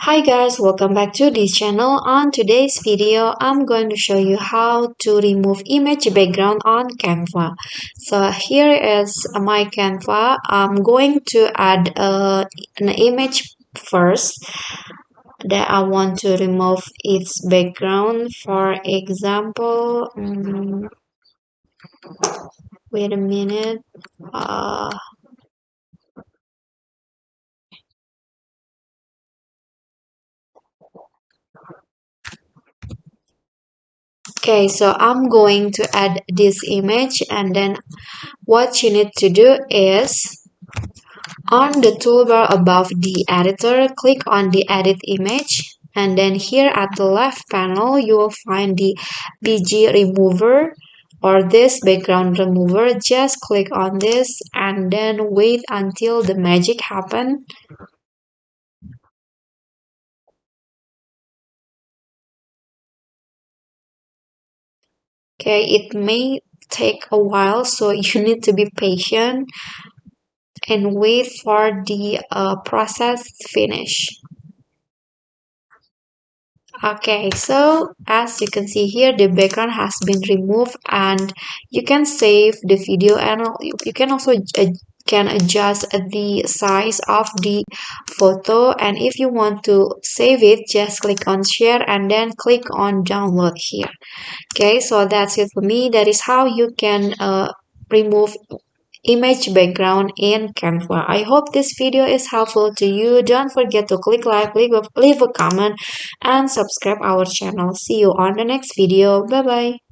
Hi guys, welcome back to this channel. On today's video, I'm going to show you how to remove image background on Canva. So here is my Canva. I'm going to add an image first that I want to remove its background. For example, wait a minute. Uh, okay, so I'm going to add this image, and then what you need to do is on the toolbar above the editor, click on the edit image, and then here at the left panel you will find the BG remover or this background remover. Just click on this and then wait until the magic happen. Okay, it may take a while, so you need to be patient and wait for the process to finish. Okay, so as you can see here, the background has been removed, and you can save the video, and you can also can adjust the size of the photo. And if you want to save it, just click on share and then click on download here. Okay, so that's it for me. That is how you can remove image background in Canva. I hope this video is helpful to you. Don't forget to click like, leave a comment, and subscribe our channel. See you on the next video. Bye bye.